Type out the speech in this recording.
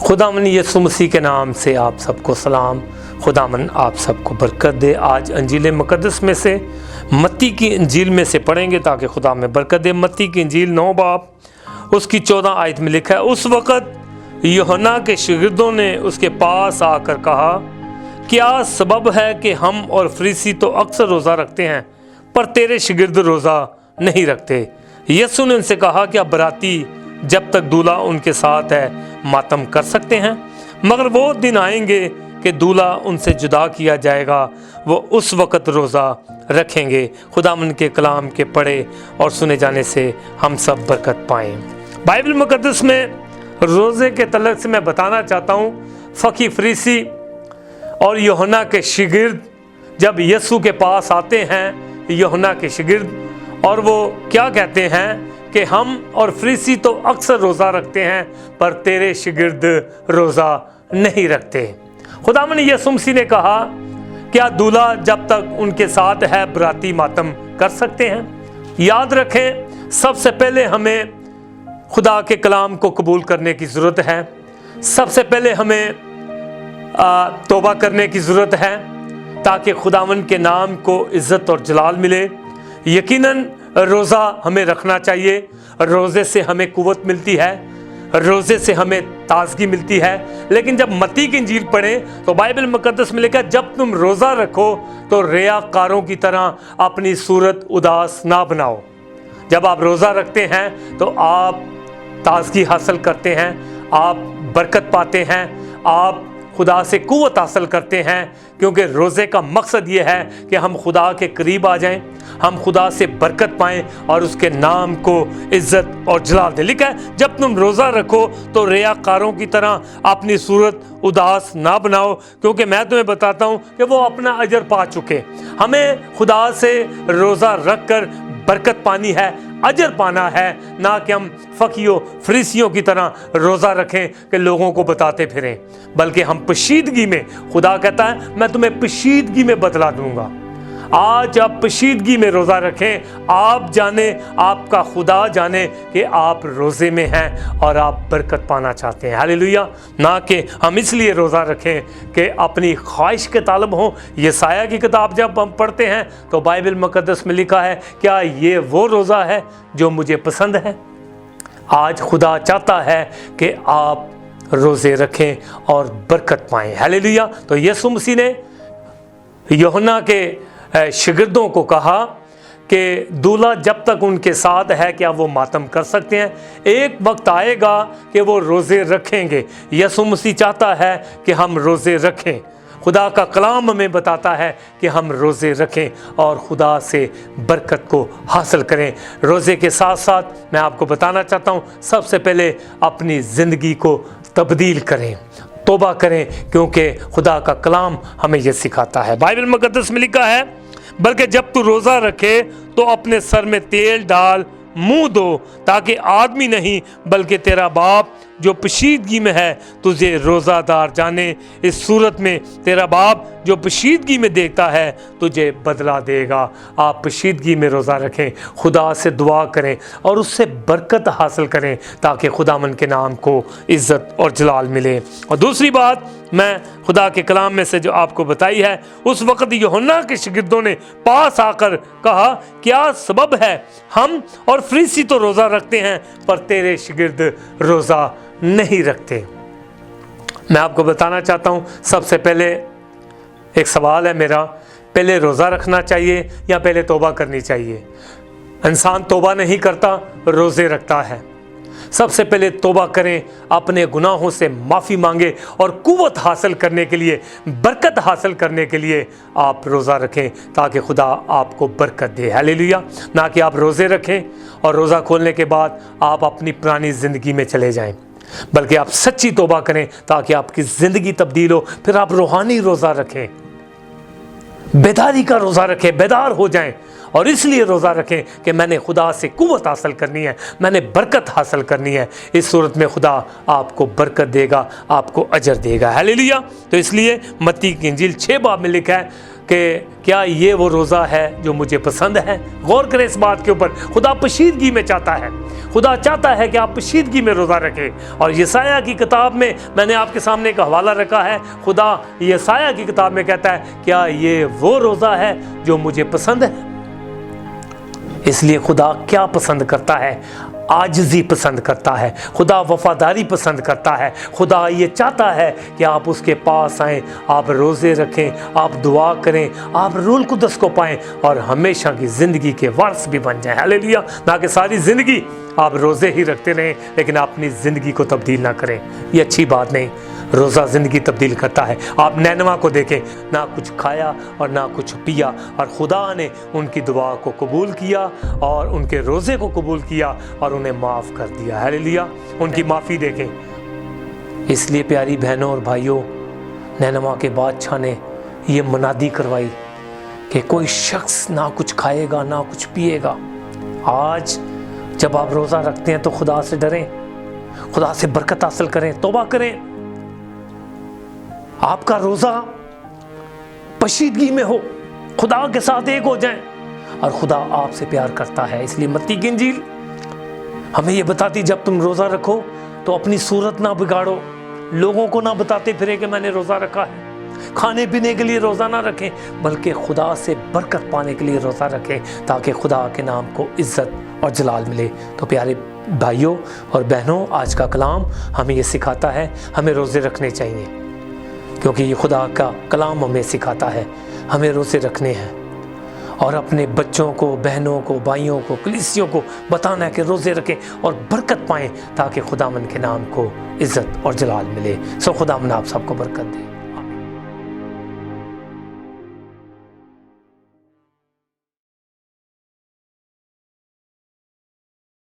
खुदावन यीशु मसीह के नाम से आप सबको सलाम। खुदावन आप सबको बरकत दे। आज अंजील मुकद्दस में से मत्ती की इंजील में से पढ़ेंगे ताकि खुदा में बरकत दे। मत्ती की इंजील 9 बाब उसकी 14 आयत में लिखा है, उस वक़्त यूहन्ना के शागिर्दों ने उसके पास आकर कहा, क्या सबब है कि हम और फरीसी तो अक्सर रोज़ा रखते हैं पर तेरे शागिर्द रोज़ा नहीं रखते। यीशु ने उनसे कहा, क्या बराती जब तक दूल्हा उनके साथ है मातम कर सकते हैं? मगर वो दिन आएंगे कि दूल्हा उनसे जुदा किया जाएगा, वो उस वक़्त रोज़ा रखेंगे। खुदावंद के कलाम के पढ़े और सुने जाने से हम सब बरकत पाएँ। बाइबल मुकद्दस में रोज़े के तल्लुक़ से मैं बताना चाहता हूँ, फ़की फरीसी और यूहन्ना के शागिर्द जब यीशु के पास आते हैं, यूहन्ना के शागिर्द, और वो क्या कहते हैं कि हम और फरीसी तो अक्सर रोज़ा रखते हैं पर तेरे शागिर्द रोज़ा नहीं रखते। खुदावंद यीशु मसीह ने कहा, क्या दूल्हा जब तक उनके साथ है बराती मातम कर सकते हैं? याद रखें, सबसे पहले हमें खुदा के कलाम को कबूल करने की ज़रूरत है। सबसे पहले हमें तौबा करने की ज़रूरत है ताकि खुदावंद के नाम को इज़्ज़त और जलाल मिले। यकीनन रोज़ा हमें रखना चाहिए। रोज़े से हमें कुव्वत मिलती है, रोज़े से हमें ताज़गी मिलती है। लेकिन जब मत्ती की इंजील पढ़ें तो बाइबल मुकद्दस में लिखा है, जब तुम रोज़ा रखो तो रियाकारों की तरह अपनी सूरत उदास ना बनाओ। जब आप रोज़ा रखते हैं तो आप ताज़गी हासिल करते हैं, आप बरकत पाते हैं, आप खुदा से कुव्वत हासिल करते हैं, क्योंकि रोज़े का मकसद ये है कि हम खुदा के करीब आ जाएं, हम खुदा से बरकत पाएं और उसके नाम को इज़्ज़त और जलाल दें। लिखा है, जब तुम रोज़ा रखो तो रियाकारों की तरह अपनी सूरत उदास ना बनाओ, क्योंकि मैं तुम्हें बताता हूँ कि वो अपना अजर पा चुके। हमें खुदा से रोज़ा रख कर बरकत पानी है, अजर पाना है, ना कि हम फ़कीयों फरीसियों की तरह रोज़ा रखें कि लोगों को बताते फिरें, बल्कि हम पोशीदगी में, खुदा कहता है मैं तुम्हें पोशीदगी में बतला दूंगा। आज आप पोशीदगी में रोज़ा रखें, आप जाने, आपका खुदा जाने कि आप रोज़े में हैं और आप बरकत पाना चाहते हैं। हालेलुया। ना कि हम इसलिए रोज़ा रखें कि अपनी ख्वाहिश के तालब हों। यसाया की किताब जब हम पढ़ते हैं तो बाइबल मुकद्दस में लिखा है, क्या ये वो रोज़ा है जो मुझे पसंद है? आज खुदा चाहता है कि आप रोज़े रखें और बरकत पाएँ। हालेलुया। तो यीशु मसीह ने यूहन्ना के शागिर्दों को कहा कि दूल्हा जब तक उनके साथ है क्या वो मातम कर सकते हैं? एक वक्त आएगा कि वो रोज़े रखेंगे। यीशु मसीह चाहता है कि हम रोज़े रखें। खुदा का कलाम हमें बताता है कि हम रोज़े रखें और खुदा से बरकत को हासिल करें। रोज़े के साथ साथ मैं आपको बताना चाहता हूँ, सबसे पहले अपनी ज़िंदगी को तब्दील करें, तौबा करें, क्योंकि खुदा का कलाम हमें यह सिखाता है। बाइबल मुकद्दस में लिखा है, बल्कि जब तू रोज़ा रखे तो अपने सर में तेल डाल, मुंह धो, ताकि आदमी नहीं बल्कि तेरा बाप जो पोशीदगी में है तुझे रोज़ादार जाने। इस सूरत में तेरा बाप जो पोशीदगी में देखता है तुझे बदला देगा। आप पोशीदगी में रोज़ा रखें, खुदा से दुआ करें और उससे बरकत हासिल करें ताकि खुदावंद के नाम को इज़्ज़त और जलाल मिले। और दूसरी बात मैं खुदा के कलाम में से जो आपको बताई है, उस वक़्त यूहन्ना के शागिर्दों ने पास आकर कहा, क्या सबब है हम और फरीसी तो रोज़ा रखते हैं पर तेरे शागिर्द रोज़ा नहीं रखते? मैं आपको बताना चाहता हूँ, सबसे पहले एक सवाल है मेरा, पहले रोज़ा रखना चाहिए या पहले तौबा करनी चाहिए? इंसान तौबा नहीं करता, रोज़े रखता है। सबसे पहले तौबा करें, अपने गुनाहों से माफ़ी मांगे और कुव्वत हासिल करने के लिए, बरकत हासिल करने के लिए आप रोज़ा रखें ताकि खुदा आपको बरकत दे। हालेलुया। ना कि आप रोज़े रखें और रोज़ा खोलने के बाद आप अपनी पुरानी ज़िंदगी में चले जाएं, बल्कि आप सच्ची तौबा करें ताकि आपकी ज़िंदगी तब्दील हो। फिर आप रूहानी रोज़ा रखें, बेदारी का रोज़ा रखें, बेदार हो जाएं और इसलिए रोज़ा रखें कि मैंने खुदा से कुव्वत हासिल करनी है, मैंने बरकत हासिल करनी है। इस सूरत में खुदा आपको बरकत देगा, आपको अजर देगा। हालेलुया। तो इसलिए मत्ती की इंजील 6 बाब में लिखा है, کہ کیا یہ وہ روزہ ہے جو مجھے پسند ہے؟ غور کریں اس بات کے اوپر۔ خدا پشیدگی میں چاہتا ہے، خدا چاہتا ہے کہ آپ پشیدگی میں روزہ رکھیں۔ اور یسایہ کی کتاب میں نے آپ کے سامنے ایک حوالہ رکھا ہے۔ خدا یسایہ کی کتاب میں کہتا ہے کیا یہ وہ روزہ ہے جو مجھے پسند ہے؟ اس لیے خدا کیا پسند کرتا ہے؟ عاجزی پسند کرتا ہے، خدا وفاداری پسند کرتا ہے۔ خدا یہ چاہتا ہے کہ آپ اس کے پاس آئیں، آپ روزے رکھیں، آپ دعا کریں، آپ روح القدس کو پائیں اور ہمیشہ کی زندگی کے وارث بھی بن جائیں۔ ہلیلویا! نہ کہ ساری زندگی آپ روزے ہی رکھتے رہیں لیکن اپنی زندگی کو تبدیل نہ کریں، یہ اچھی بات نہیں۔ روزہ زندگی تبدیل کرتا ہے۔ آپ نینوا کو دیکھیں، نہ کچھ کھایا اور نہ کچھ پیا، اور خدا نے ان کی دعا کو قبول کیا اور ان کے روزے کو قبول کیا اور انہیں معاف کر دیا۔ ہلیلویا! ان کی معافی دیکھیں۔ اس لیے پیاری بہنوں اور بھائیوں، نینوا کے بادشاہ نے یہ منادی کروائی کہ کوئی شخص نہ کچھ کھائے گا نہ کچھ پیے گا۔ آج جب آپ روزہ رکھتے ہیں تو خدا سے ڈریں، خدا سے برکت حاصل کریں، توبہ کریں۔ آپ کا روزہ پشیدگی میں ہو، خدا کے ساتھ ایک ہو جائیں، اور خدا آپ سے پیار کرتا ہے۔ اس لیے متی کی انجیل ہمیں یہ بتاتی جب تم روزہ رکھو تو اپنی صورت نہ بگاڑو، لوگوں کو نہ بتاتے پھرے کہ میں نے روزہ رکھا ہے۔ کھانے پینے کے لیے روزہ نہ رکھیں بلکہ خدا سے برکت پانے کے لیے روزہ رکھیں تاکہ خدا کے نام کو عزت اور جلال ملے۔ تو پیارے بھائیوں اور بہنوں، آج کا کلام ہمیں یہ سکھاتا ہے ہمیں روزے رکھنے چاہیے، کیونکہ یہ خدا کا کلام ہمیں سکھاتا ہے ہمیں روزے رکھنے ہیں، اور اپنے بچوں کو، بہنوں کو، بھائیوں کو، کلیسیوں کو بتانا ہے کہ روزے رکھیں اور برکت پائیں تاکہ خداوند کے نام کو عزت اور جلال ملے۔ سو خداوند آپ سب کو برکت دے۔